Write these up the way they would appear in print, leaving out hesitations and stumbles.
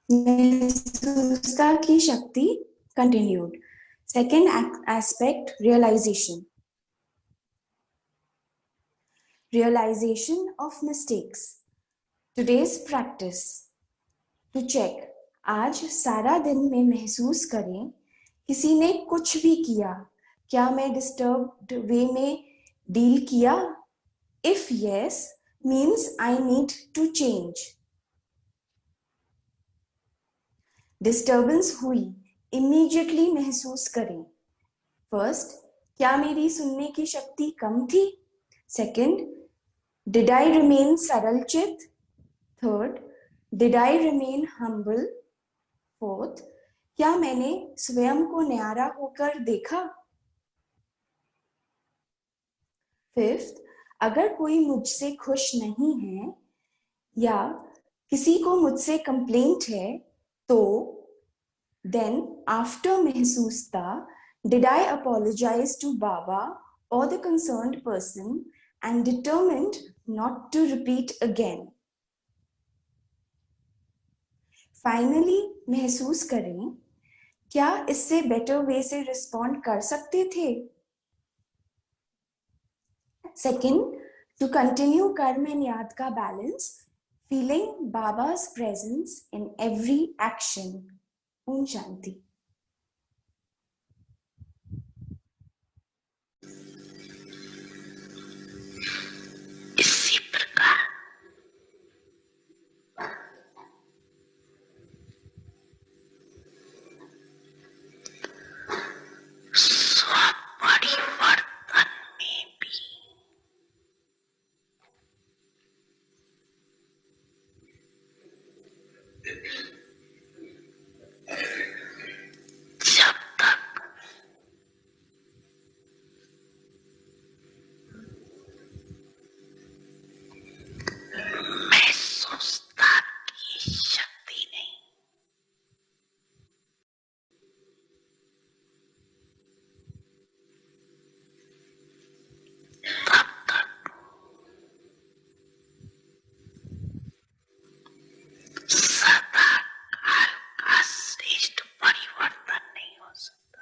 महसूसता की शक्ति continued. Second aspect, realization. Realization of mistakes. Today's practice. To check. आज सारा दिन में महसूस करें किसी ने कुछ भी किया, क्या मैं disturbed वे में डील किया? If yes, means I need to change. Disturbance हुई, immediately महसूस करें. First, क्या मेरी सुनने की शक्ति कम थी? Second, did I remain सरलचित? Third, did I remain humble? Fourth, क्या मैंने स्वयं को न्यारा होकर देखा? Fifth, अगर कोई मुझसे खुश नहीं है या किसी को मुझसे कंप्लेंट है तो then after महसूसता did I apologize to Baba or the concerned person and determined not to repeat again. Finally महसूस करें क्या इससे better way से respond कर सकते थे? Second, to continue कर्म and याद का balance, feeling Baba's presence in every action. Om Shanti. इसी प्रकार स्वपरिवर्तन में भी जब तक महसूसता की शक्ति नहीं, तब तक सदा काल का श्रेष्ठ परिवर्तन नहीं हो सकता।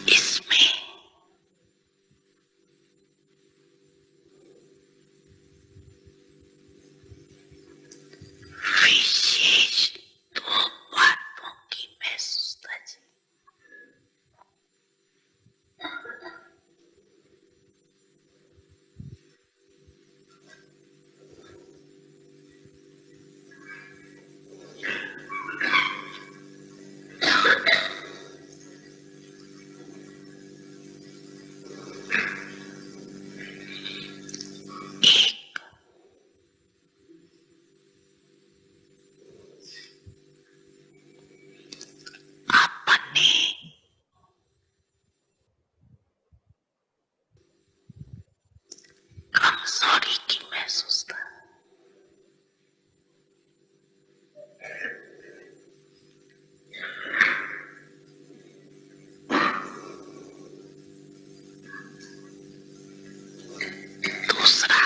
इसमें विशेष दो बातों की महसूसता है। एक, अपने कमजोरी की महसूसता, दूसरा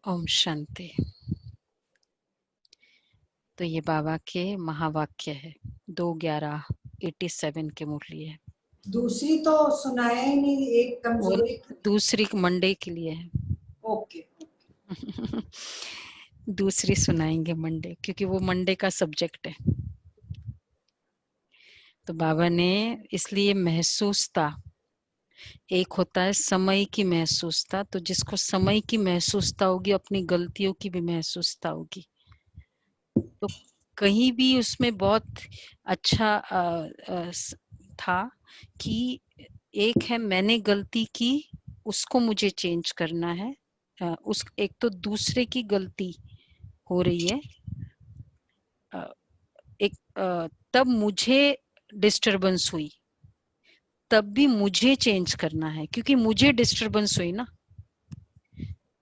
ओम शांति। तो ये बाबा के महावाक्य है, 2/11/87 के मुरली है। दूसरी तो सुनाया ही नहीं, एक कमजोरी दूसरी मंडे के लिए है। ओके दूसरी सुनाएंगे मंडे, क्योंकि वो मंडे का सब्जेक्ट है। तो बाबा ने इसलिए महसूसता, एक होता है समय की महसूसता, तो जिसको समय की महसूसता होगी अपनी गलतियों की भी महसूसता होगी। तो कहीं भी उसमें बहुत अच्छा था कि एक है मैंने गलती की, उसको मुझे चेंज करना है। उस एक तो दूसरे की गलती हो रही है, एक तब मुझे डिस्टरबेंस हुई, तब भी मुझे चेंज करना है, क्योंकि मुझे डिस्टरबेंस हुई ना।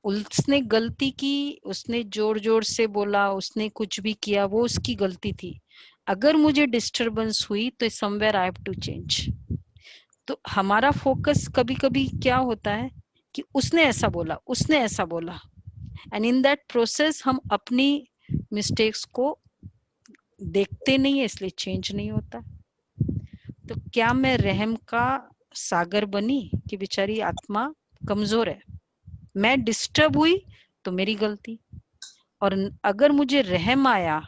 उसने गलती की, उसने जोर जोर से बोला, उसने कुछ भी किया, वो उसकी गलती थी। अगर मुझे डिस्टरबेंस हुई तो somewhere I have to change. तो हमारा फोकस कभी कभी क्या होता है कि उसने ऐसा बोला, उसने ऐसा बोला, एंड इन दैट प्रोसेस हम अपनी मिस्टेक्स को देखते नहीं है, इसलिए चेंज नहीं होता। तो क्या मैं रहम का सागर बनी कि बेचारी आत्मा कमजोर है, मैं डिस्टर्ब हुई तो मेरी गलती, और अगर मुझे रहम आया,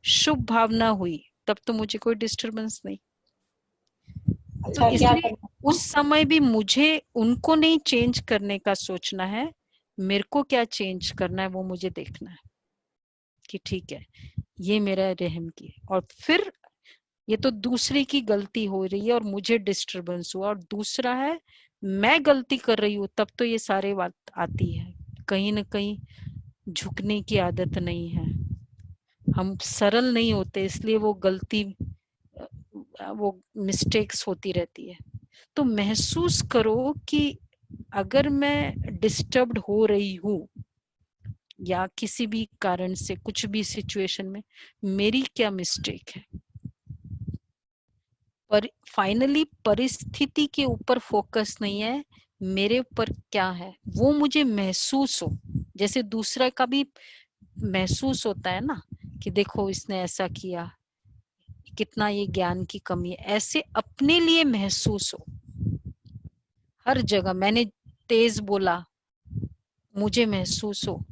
शुभ भावना हुई, तब तो मुझे कोई डिस्टरबेंस नहीं। तो अच्छा, क्या इसलिए करना? उस समय भी मुझे उनको नहीं चेंज करने का सोचना है, मेरे को क्या चेंज करना है वो मुझे देखना है कि ठीक है ये मेरा रहम की, और फिर ये तो दूसरे की गलती हो रही है और मुझे डिस्टरबेंस हुआ, और दूसरा है मैं गलती कर रही हूँ, तब तो ये सारे बात आती है। कहीं ना कहीं झुकने की आदत नहीं है, हम सरल नहीं होते, इसलिए वो गलती, वो मिस्टेक्स होती रहती है। तो महसूस करो कि अगर मैं डिस्टर्ब्ड हो रही हूँ या किसी भी कारण से कुछ भी सिचुएशन में, मेरी क्या मिस्टेक है। पर फाइनली परिस्थिति के ऊपर फोकस नहीं है, मेरे ऊपर क्या है वो मुझे महसूस हो। जैसे दूसरा का भी महसूस होता है ना कि देखो इसने ऐसा किया, कितना ये ज्ञान की कमी है, ऐसे अपने लिए महसूस हो। हर जगह मैंने तेज बोला, मुझे महसूस हो।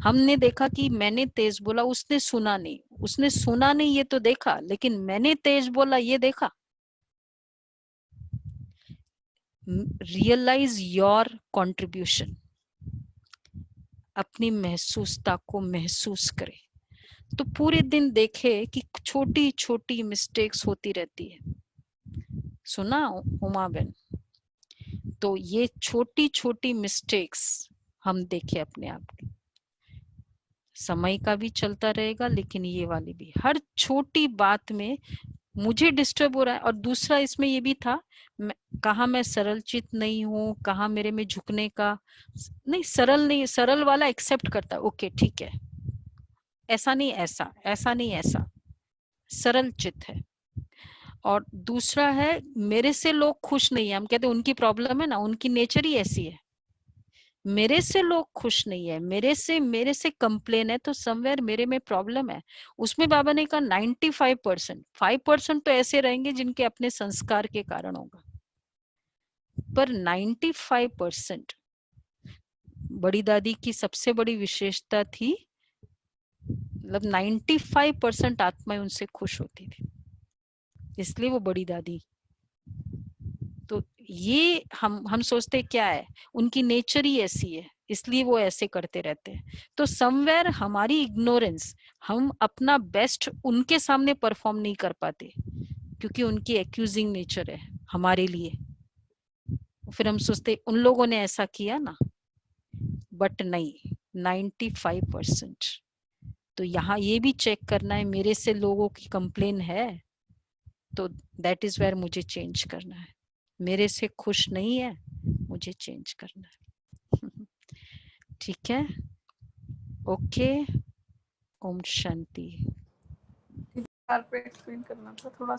हमने देखा कि मैंने तेज बोला, उसने सुना नहीं, उसने सुना नहीं ये तो देखा, लेकिन मैंने तेज बोला ये देखा। रियलाइज योर कंट्रीब्यूशन, अपनी महसूसता को महसूस करे। तो पूरे दिन देखे कि छोटी छोटी मिस्टेक्स होती रहती है। सुना उमा बेन? तो ये छोटी छोटी मिस्टेक्स हम देखे अपने आप की, समय का भी चलता रहेगा, लेकिन ये वाली भी, हर छोटी बात में मुझे डिस्टर्ब हो रहा है। और दूसरा इसमें ये भी था, कहा मैं सरल चित नहीं हूँ, कहा मेरे में झुकने का नहीं, सरल नहीं, सरल वाला एक्सेप्ट करता है, ओके ठीक है, ऐसा नहीं ऐसा, ऐसा नहीं ऐसा, सरल चित है। और दूसरा है मेरे से लोग खुश नहीं है, हम कहते हैं उनकी प्रॉब्लम है ना, उनकी नेचर ही ऐसी है। मेरे से लोग खुश नहीं है, मेरे से कंप्लेन है, तो समवेयर मेरे में प्रॉब्लम है। उसमें बाबा ने कहा 95%, 5% तो ऐसे रहेंगे जिनके अपने संस्कार के कारण होगा, पर 95%। बड़ी दादी की सबसे बड़ी विशेषता थी, मतलब 95% आत्माएं उनसे खुश होती थी, इसलिए वो बड़ी दादी। तो ये हम सोचते क्या है, उनकी नेचर ही ऐसी है, इसलिए वो ऐसे करते रहते हैं। तो समवेयर हमारी इग्नोरेंस, हम अपना बेस्ट उनके सामने परफॉर्म नहीं कर पाते, क्योंकि उनकी एक्यूजिंग नेचर है हमारे लिए। फिर हम सोचते उन लोगों ने ऐसा किया ना, बट नहीं, 95%। तो यहाँ ये भी चेक करना है, मेरे से लोगों की कंप्लेन है, तो दैट इज वेयर मुझे चेंज करना है। मेरे से खुश नहीं है, मुझे चेंज करना है। ठीक है, ओके, ओम शांति। पे एक्सप्लेन करना था थोड़ा सा।